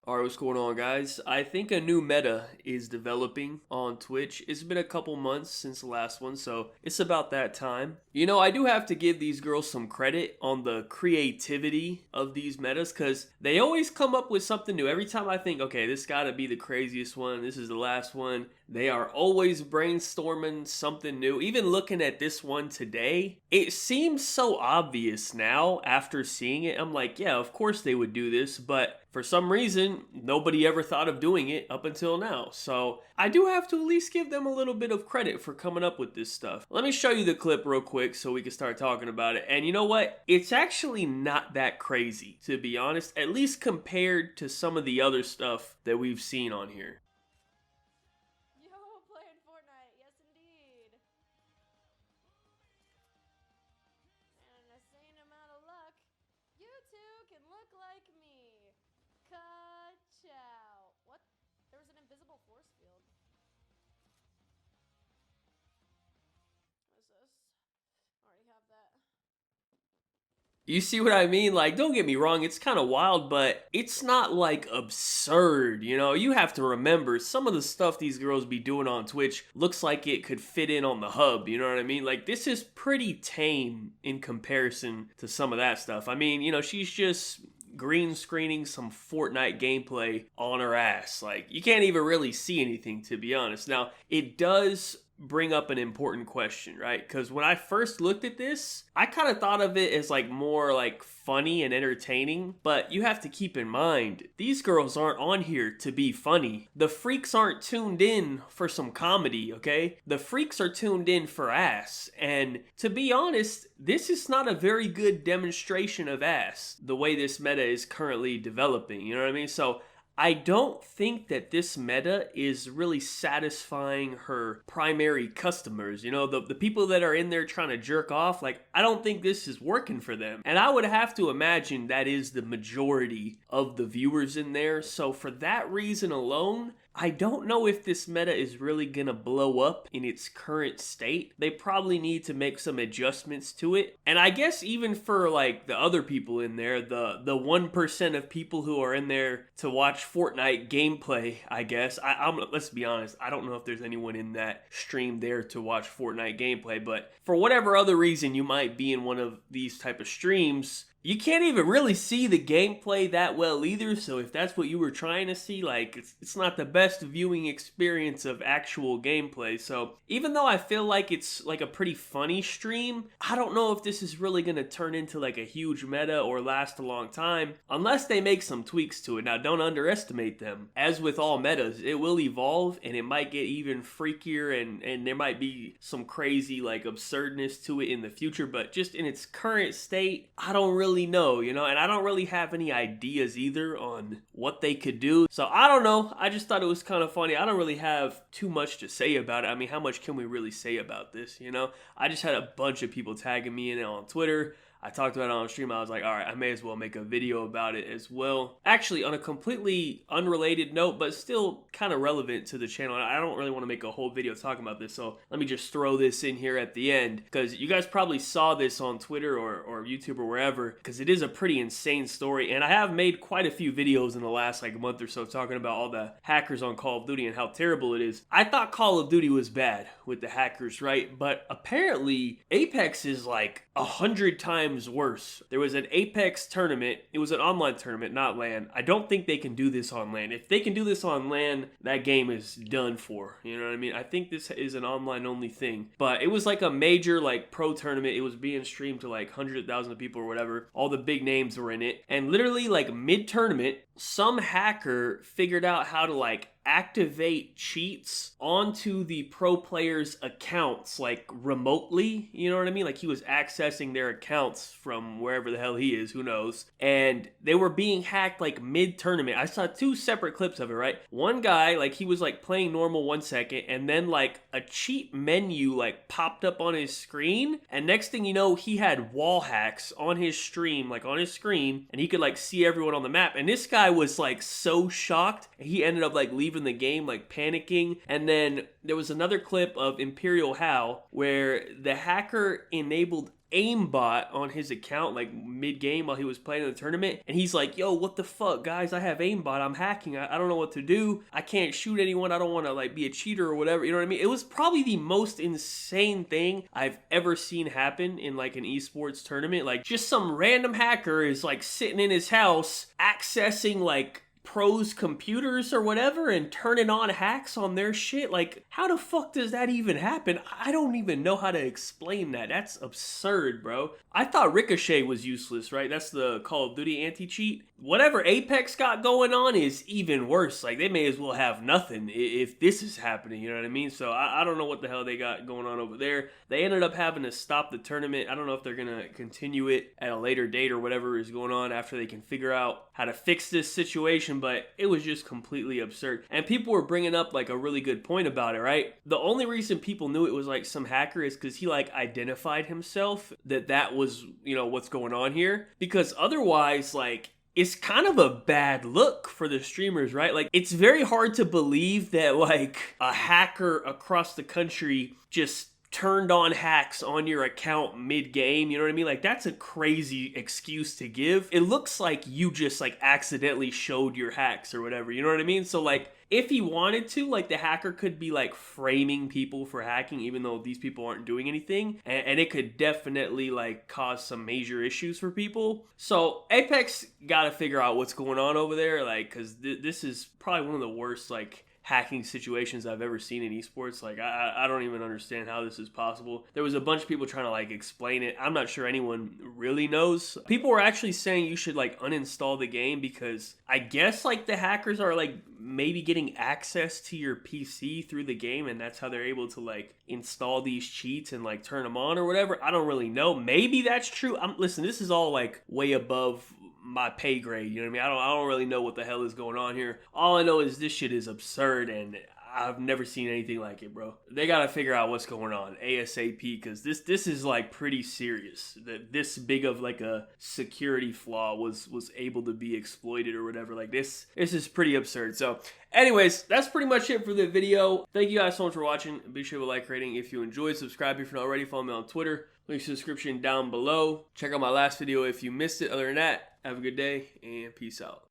Alright, what's going on, guys? I think a new meta is developing on Twitch. It's been a couple months since the last one, so it's about that time. You know, I do have to give these girls some credit on the creativity of these metas because they always come up with something new. Every time I think, okay, this gotta be the craziest one, this is the last one, they are always brainstorming something new. Even looking at this one today, it seems so obvious now after seeing it. I'm like, yeah, of course they would do this, but for some reason, nobody ever thought of doing it up until now. So I do have to at least give them a little bit of credit for coming up with this stuff. Let me show you the clip real quick so we can start talking about it. And you know what? It's actually not that crazy, to be honest, at least compared to some of the other stuff that we've seen on here. Yo, playing Fortnite, yes indeed. And an insane amount of luck, you too can look like me. Ka-chow. What? There was an invisible force field. What is this? Already have that. You see what I mean? Like, don't get me wrong, it's kind of wild, but it's not like absurd, you know? You have to remember, some of the stuff these girls be doing on Twitch looks like it could fit in on the hub, you know what I mean? Like, this is pretty tame in comparison to some of that stuff. I mean, you know, she's just green screening some Fortnite gameplay on her ass. Like, you can't even really see anything, to be honest. Now, it does bring up an important question, right? Because when I first looked at this, I kind of thought of it as like more like funny and entertaining, but you have to keep in mind, these girls aren't on here to be funny. The freaks aren't tuned in for some comedy, okay? The freaks are tuned in for ass, and to be honest, this is not a very good demonstration of ass, the way this meta is currently developing, you know what I mean? So I don't think that this meta is really satisfying her primary customers. You know, the people that are in there trying to jerk off, like, I don't think this is working for them. And I would have to imagine that is the majority of the viewers in there. So for that reason alone, I don't know if this meta is really gonna blow up in its current state. They probably need to make some adjustments to it. And I guess even for like the other people in there, the 1% of people who are in there to watch Fortnite gameplay, I guess. Let's be honest, I don't know if there's anyone in that stream there to watch Fortnite gameplay, but for whatever other reason you might be in one of these type of streams, you can't even really see the gameplay that well either, so if that's what you were trying to see, like, it's not the best viewing experience of actual gameplay. So even though I feel like it's like a pretty funny stream, I don't know if this is really going to turn into like a huge meta or last a long time, unless they make some tweaks to it. Now, don't underestimate them. As with all metas, it will evolve, and it might get even freakier, and there might be some crazy, like, absurdness to it in the future, but just in its current state, I don't really know, you know, and I don't really have any ideas either on what they could do. So I don't know. I just thought it was kind of funny. I don't really have too much to say about it. I mean, how much can we really say about this, you know? I just had a bunch of people tagging me in it on Twitter. I talked about it on stream. I was like, all right, I may as well make a video about it as well. Actually, on a completely unrelated note, but still kind of relevant to the channel. I don't really want to make a whole video talking about this, so let me just throw this in here at the end, because you guys probably saw this on Twitter or YouTube or wherever, because it is a pretty insane story, and I have made quite a few videos in the last like month or so talking about all the hackers on Call of Duty and how terrible it is. I thought Call of Duty was bad with the hackers, right? But apparently Apex is like 100 times worse. There was an Apex tournament. It was an online tournament, not LAN. I don't think they can do this on LAN. If they can do this on LAN, that game is done for. You know what I mean? I think this is an online only thing. But it was like a major like pro tournament. It was being streamed to like hundreds of thousands of people or whatever. All the big names were in it. And literally like mid-tournament, some hacker figured out how to like activate cheats onto the pro players' accounts like remotely, you know what I mean? Like he was accessing their accounts from wherever the hell he is, who knows? And they were being hacked like mid-tournament. I saw two separate clips of it, right? One guy, like he was like playing normal 1 second, and then like a cheat menu like popped up on his screen, and next thing you know, he had wall hacks on his stream, like on his screen, and he could like see everyone on the map. And this guy was like so shocked, he ended up like leaving the game, like panicking. And then there was another clip of Imperial How where the hacker enabled aimbot on his account like mid-game while he was playing in the tournament, and he's like, yo, what the fuck, guys, I have aimbot, I'm hacking, I don't know what to do, I can't shoot anyone, I don't want to like be a cheater or whatever, you know what I mean? It was probably the most insane thing I've ever seen happen in like an esports tournament. Like, just some random hacker is like sitting in his house accessing like pros' computers or whatever and turning on hacks on their shit. Like, how the fuck does that even happen? I don't even know how to explain that. That's absurd, bro. I thought Ricochet was useless, right? That's the Call of Duty anti-cheat. Whatever Apex got going on is even worse. Like, they may as well have nothing if this is happening, you know what I mean? So I don't know what the hell they got going on over there. They ended up having to stop the tournament. I don't know if they're gonna continue it at a later date or whatever is going on after they can figure out how to fix this situation, but it was just completely absurd. And people were bringing up like a really good point about it, right? The only reason people knew it was like some hacker is because he like identified himself that was, you know, what's going on here. Because otherwise, like, it's kind of a bad look for the streamers, right? Like, it's very hard to believe that like a hacker across the country just turned on hacks on your account mid-game, you know what I mean? Like, that's a crazy excuse to give. It looks like you just like accidentally showed your hacks or whatever, you know what I mean? So like, if he wanted to, like, the hacker could be like framing people for hacking even though these people aren't doing anything, and it could definitely like cause some major issues for people. So Apex gotta figure out what's going on over there, like, because this is probably one of the worst like hacking situations I've ever seen in esports. Like, I don't even understand how this is possible. There was a bunch of people trying to like explain it. I'm not sure anyone really knows. People were actually saying you should like uninstall the game because I guess like the hackers are like maybe getting access to your PC through the game, and that's how they're able to like install these cheats and like turn them on or whatever. I don't really know. Maybe that's true. Listen, this is all like way above my pay grade, you know what I mean? I don't really know what the hell is going on here. All I know is this shit is absurd, and I've never seen anything like it, bro. They gotta figure out what's going on ASAP, because this is like pretty serious. That this big of like a security flaw was able to be exploited or whatever. Like, this is pretty absurd. So anyways, that's pretty much it for the video. Thank you guys so much for watching. Be sure to like, rating if you enjoyed. Subscribe if you're not already. Follow me on Twitter. Link to the description down below. Check out my last video if you missed it. Other than that, have a good day and peace out.